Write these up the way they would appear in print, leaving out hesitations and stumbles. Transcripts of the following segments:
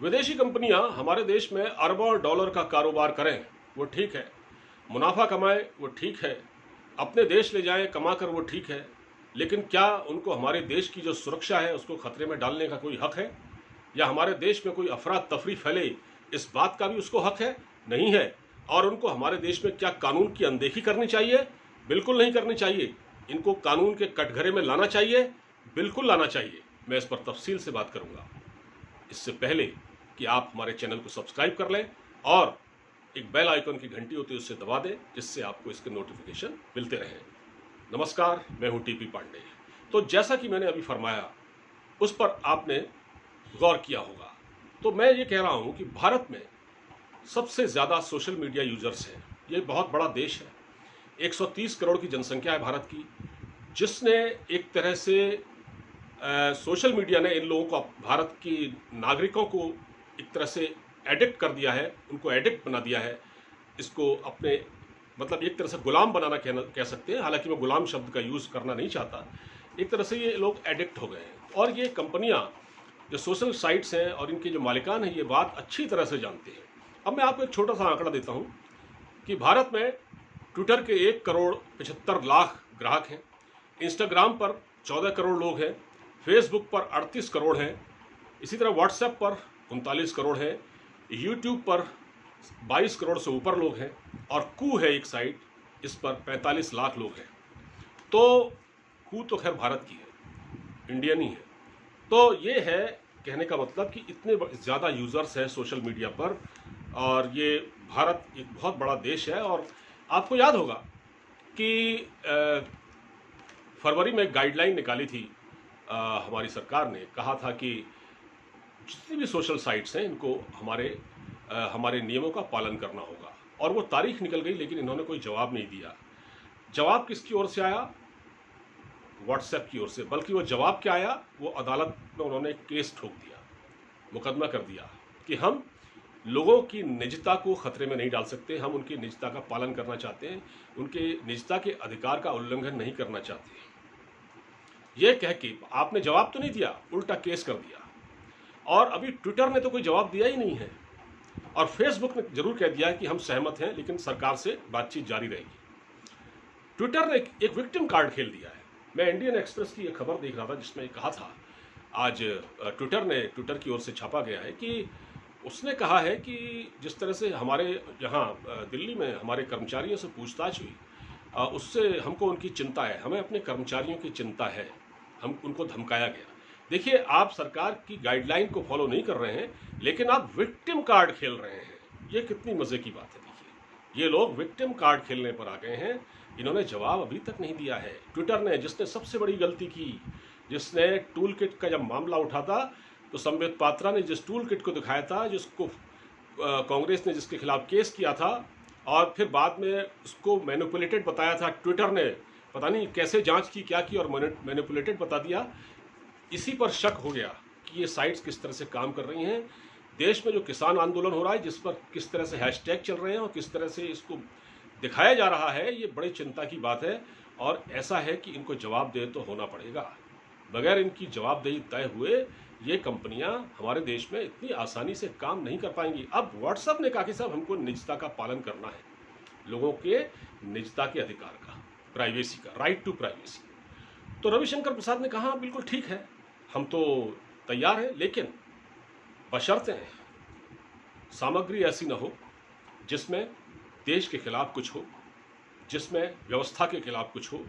विदेशी कंपनियां हमारे देश में अरबों डॉलर का कारोबार करें वो ठीक है, मुनाफा कमाएं वो ठीक है, अपने देश ले जाएं कमा कर वो ठीक है, लेकिन क्या उनको हमारे देश की जो सुरक्षा है उसको खतरे में डालने का कोई हक है? या हमारे देश में कोई अफरा तफरी फैले इस बात का भी उसको हक है? नहीं है। और उनको हमारे देश में क्या कानून की अनदेखी करनी चाहिए? बिल्कुल नहीं करनी चाहिए। इनको कानून के कटघरे में लाना चाहिए, बिल्कुल लाना चाहिए। मैं इस पर तफसील से बात करूंगा। इससे पहले कि आप हमारे चैनल को सब्सक्राइब कर लें और एक बेल आइकन की घंटी होती है उससे दबा दें, जिससे आपको इसके नोटिफिकेशन मिलते रहें। नमस्कार, मैं हूं टीपी पांडे। तो जैसा कि मैंने अभी फरमाया उस पर आपने गौर किया होगा, तो मैं ये कह रहा हूं कि भारत में सबसे ज़्यादा सोशल मीडिया यूजर्स हैं। ये बहुत बड़ा देश है, 130 करोड़ की जनसंख्या है भारत की, जिसने एक तरह से सोशल मीडिया ने इन लोगों को, भारत की नागरिकों को एक तरह से एडिक्ट कर दिया है, उनको एडिक्ट बना दिया है। इसको अपने मतलब एक तरह से गुलाम बनाना कह सकते हैं। हालांकि मैं गुलाम शब्द का यूज़ करना नहीं चाहता। एक तरह से ये लोग एडिक्ट हो गए हैं और ये कंपनियां जो सोशल साइट्स हैं और इनके जो मालिकान हैं ये बात अच्छी तरह से जानते हैं। अब मैं आपको एक छोटा सा आंकड़ा देता हूं कि भारत में ट्विटर के 1 करोड़ 75 लाख ग्राहक हैं, इंस्टाग्राम पर 14 करोड़ लोग हैं, फेसबुक पर 38 करोड़ हैं, इसी तरह व्हाट्सएप पर 39 करोड़ हैं, यूट्यूब पर 22 करोड़ से ऊपर लोग हैं और कू है एक साइट, इस पर 45 लाख लोग हैं। तो कू तो खैर भारत की है, इंडियन ही है। तो ये है कहने का मतलब कि इतने ज़्यादा यूज़र्स हैं सोशल मीडिया पर और ये भारत एक बहुत बड़ा देश है। और आपको याद होगा कि फरवरी में गाइडलाइन निकाली थी हमारी सरकार ने, कहा था कि जितनी भी सोशल साइट्स हैं इनको हमारे नियमों का पालन करना होगा। और वो तारीख निकल गई लेकिन इन्होंने कोई जवाब नहीं दिया। जवाब किसकी ओर से आया? व्हाट्सएप की ओर से। बल्कि वो जवाब क्या आया, वो अदालत में उन्होंने केस ठोक दिया, मुकदमा कर दिया कि हम लोगों की निजता को खतरे में नहीं डाल सकते, हम उनकी निजता का पालन करना चाहते हैं, उनके निजता के अधिकार का उल्लंघन नहीं करना चाहते। ये कह के आपने जवाब तो नहीं दिया, उल्टा केस कर दिया। और अभी ट्विटर ने तो कोई जवाब दिया ही नहीं है और फेसबुक ने जरूर कह दिया कि हम सहमत हैं लेकिन सरकार से बातचीत जारी रहेगी। ट्विटर ने एक विक्टिम कार्ड खेल दिया है। मैं इंडियन एक्सप्रेस की एक खबर देख रहा था जिसमें कहा था, आज ट्विटर की ओर से छापा गया है कि उसने कहा है कि जिस तरह से हमारे यहाँ दिल्ली में हमारे कर्मचारियों से पूछताछ हुई, उससे हमको उनकी चिंता है, हमें अपने कर्मचारियों की चिंता है, हम उनको धमकाया गया। देखिए, आप सरकार की गाइडलाइन को फॉलो नहीं कर रहे हैं लेकिन आप विक्टिम कार्ड खेल रहे हैं। ये कितनी मज़े की बात है। देखिए, ये लोग विक्टिम कार्ड खेलने पर आ गए हैं। इन्होंने जवाब अभी तक नहीं दिया है। ट्विटर ने, जिसने सबसे बड़ी गलती की, जिसने टूल किट का जब मामला उठा था तो संबित पात्रा ने जिस टूल किट को दिखाया था, जिसको कांग्रेस ने जिसके खिलाफ केस किया था और फिर बाद में उसको मैनिपुलेटेड बताया था, ट्विटर ने पता नहीं कैसे जांच की, क्या की और मैनिपुलेटेड बता दिया। इसी पर शक हो गया कि ये साइट्स किस तरह से काम कर रही हैं। देश में जो किसान आंदोलन हो रहा है, जिस पर किस तरह से हैशटैग चल रहे हैं और किस तरह से इसको दिखाया जा रहा है, ये बड़ी चिंता की बात है। और ऐसा है कि इनको जवाबदेह तो होना पड़ेगा। बगैर इनकी जवाबदेही तय हुए ये कंपनियां हमारे देश में इतनी आसानी से काम नहीं कर पाएंगी। अब व्हाट्सएप ने कहा कि साहब हमको निजता का पालन करना है, लोगों के निजता के अधिकार का, प्राइवेसी का, राइट टू प्राइवेसी। तो रविशंकर प्रसाद ने कहा बिल्कुल ठीक है, हम तो तैयार हैं, लेकिन बशर्ते सामग्री ऐसी न हो जिसमें देश के खिलाफ कुछ हो, जिसमें व्यवस्था के खिलाफ कुछ हो,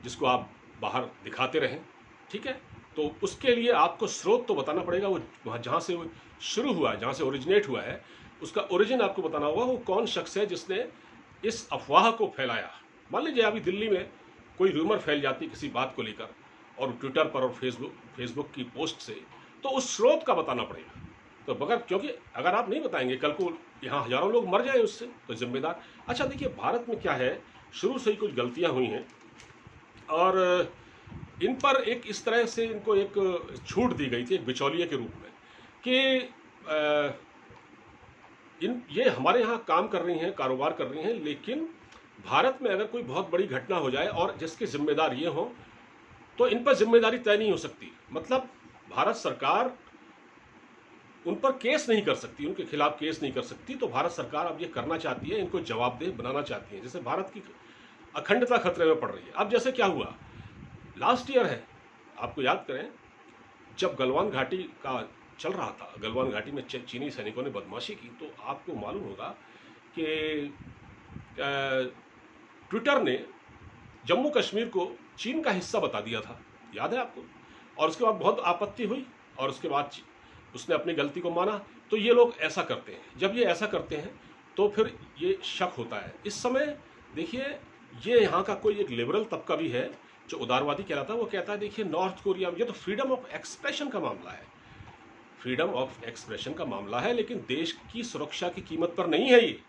जिसको आप बाहर दिखाते रहें। ठीक है, तो उसके लिए आपको स्रोत तो बताना पड़ेगा। वो वहाँ जहाँ से शुरू हुआ है, जहाँ से ओरिजिनेट हुआ है, उसका ओरिजिन आपको बताना होगा। वो कौन शख्स है जिसने इस अफवाह को फैलाया। मान लीजिए अभी दिल्ली में कोई रूमर फैल जाती किसी बात को लेकर और ट्विटर पर और फेसबुक की पोस्ट से, तो उस स्रोत का बताना पड़ेगा। तो बगैर, क्योंकि अगर आप नहीं बताएंगे, कल को यहाँ हजारों लोग मर जाए उससे, तो जिम्मेदार। अच्छा देखिए, भारत में क्या है, शुरू से ही कुछ गलतियाँ हुई हैं और इन पर एक इस तरह से इनको एक छूट दी गई थी, एक बिचौलिए के रूप में, कि ये हमारे यहाँ काम कर रही हैं, कारोबार कर रही हैं, लेकिन भारत में अगर कोई बहुत बड़ी घटना हो जाए और जिसके जिम्मेदार ये हों, तो इन पर जिम्मेदारी तय नहीं हो सकती। मतलब भारत सरकार उन पर केस नहीं कर सकती, उनके खिलाफ केस नहीं कर सकती। तो भारत सरकार अब ये करना चाहती है, इनको जवाबदेह बनाना चाहती है। जैसे भारत की अखंडता खतरे में पड़ रही है। अब जैसे क्या हुआ, लास्ट ईयर है, आपको याद करें, जब गलवान घाटी का चल रहा था, गलवान घाटी में चीनी सैनिकों ने बदमाशी की, तो आपको मालूम होगा कि ट्विटर ने जम्मू कश्मीर को चीन का हिस्सा बता दिया था, याद है आपको। और उसके बाद बहुत आपत्ति हुई और उसके बाद उसने अपनी गलती को माना। तो ये लोग ऐसा करते हैं, जब ये ऐसा करते हैं तो फिर ये शक होता है। इस समय देखिए, ये यहाँ का कोई एक लिबरल तबका भी है जो उदारवादी कहलाता है, वो कहता है देखिए नॉर्थ कोरिया में, ये तो फ्रीडम ऑफ एक्सप्रेशन का मामला है, फ्रीडम ऑफ एक्सप्रेशन का मामला है, लेकिन देश की सुरक्षा की कीमत पर नहीं है ये।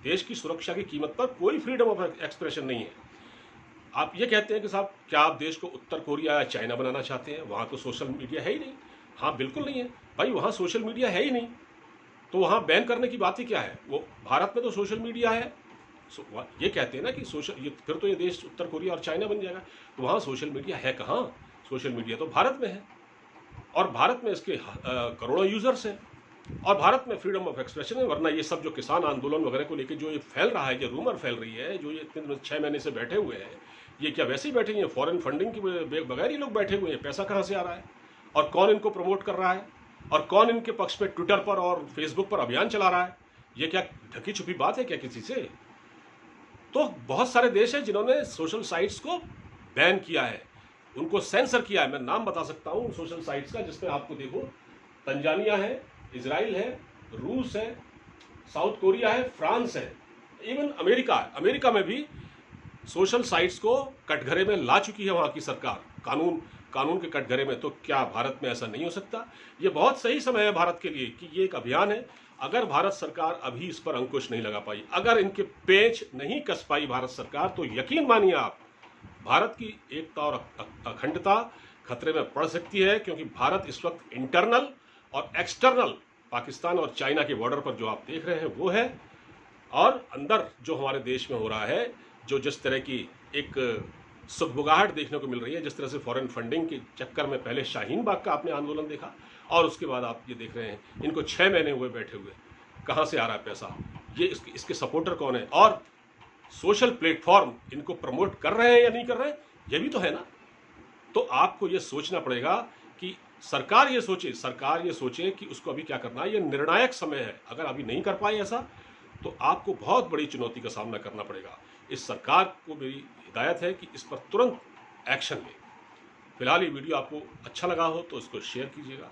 देश की सुरक्षा की कीमत पर कोई फ्रीडम ऑफ एक्सप्रेशन नहीं है। आप ये कहते हैं कि साहब क्या आप देश को उत्तर कोरिया या चाइना बनाना चाहते हैं? वहाँ तो सोशल मीडिया है ही नहीं। हाँ बिल्कुल नहीं है भाई, वहाँ सोशल मीडिया है ही नहीं, तो वहाँ बैन करने की बात ही क्या है? वो भारत में तो सोशल मीडिया है। ये कहते हैं ना कि सोशल, ये फिर तो ये देश उत्तर कोरिया और चाइना बन जाएगा। तो वहाँ सोशल मीडिया है कहाँ? सोशल मीडिया तो भारत में है, और भारत में इसके करोड़ों यूजर्स हैं, और भारत में फ्रीडम ऑफ एक्सप्रेशन है। वरना ये सब जो किसान आंदोलन वगैरह को लेकर जो ये फैल रहा है, जो रूमर फैल रही है, जो ये इतने 6 महीने से बैठे हुए हैं, ये क्या वैसे ही बैठे हैं? फॉरेन फंडिंग के बगैर ये लोग बैठे हुए हैं? पैसा कहाँ से आ रहा है और कौन इनको प्रमोट कर रहा है और कौन इनके पक्ष में ट्विटर पर और फेसबुक पर अभियान चला रहा है? ये क्या ढकी छुपी बात है क्या किसी से? तो बहुत सारे देश हैं जिन्होंने सोशल साइट्स को बैन किया है, उनको सेंसर किया है। मैं नाम बता सकता हूँ सोशल साइट्स का, जिसमें आपको देखो तंजानिया है, इजराइल है, रूस है, साउथ कोरिया है, फ्रांस है, इवन अमेरिका है। अमेरिका में भी सोशल साइट्स को कटघरे में ला चुकी है वहाँ की सरकार, कानून के कटघरे में। तो क्या भारत में ऐसा नहीं हो सकता? ये बहुत सही समय है भारत के लिए कि ये एक अभियान है। अगर भारत सरकार अभी इस पर अंकुश नहीं लगा पाई, अगर इनके पेंच नहीं कस पाई भारत सरकार, तो यकीन मानिए आप, भारत की एकता और अखंडता खतरे में पड़ सकती है। क्योंकि भारत इस वक्त इंटरनल और एक्सटर्नल पाकिस्तान और चाइना के बॉर्डर पर जो आप देख रहे हैं वो है, और अंदर जो हमारे देश में हो रहा है, जो जिस तरह की एक सुगबुगाहट देखने को मिल रही है, जिस तरह से फॉरेन फंडिंग के चक्कर में पहले शाहीन बाग का आपने आंदोलन देखा, और उसके बाद आप ये देख रहे हैं इनको 6 महीने हुए बैठे हुए, कहाँ से आ रहा है पैसा, ये इसके सपोर्टर कौन है, और सोशल प्लेटफॉर्म इनको प्रमोट कर रहे हैं या नहीं कर रहे हैं, ये भी तो है ना। तो आपको ये सोचना पड़ेगा कि सरकार ये सोचे कि उसको अभी क्या करना है। ये निर्णायक समय है, अगर अभी नहीं कर पाए ऐसा, तो आपको बहुत बड़ी चुनौती का सामना करना पड़ेगा। इस सरकार को मेरी हिदायत है कि इस पर तुरंत एक्शन ले। फिलहाल ये वीडियो आपको अच्छा लगा हो तो इसको शेयर कीजिएगा,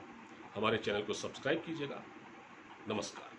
हमारे चैनल को सब्सक्राइब कीजिएगा। नमस्कार।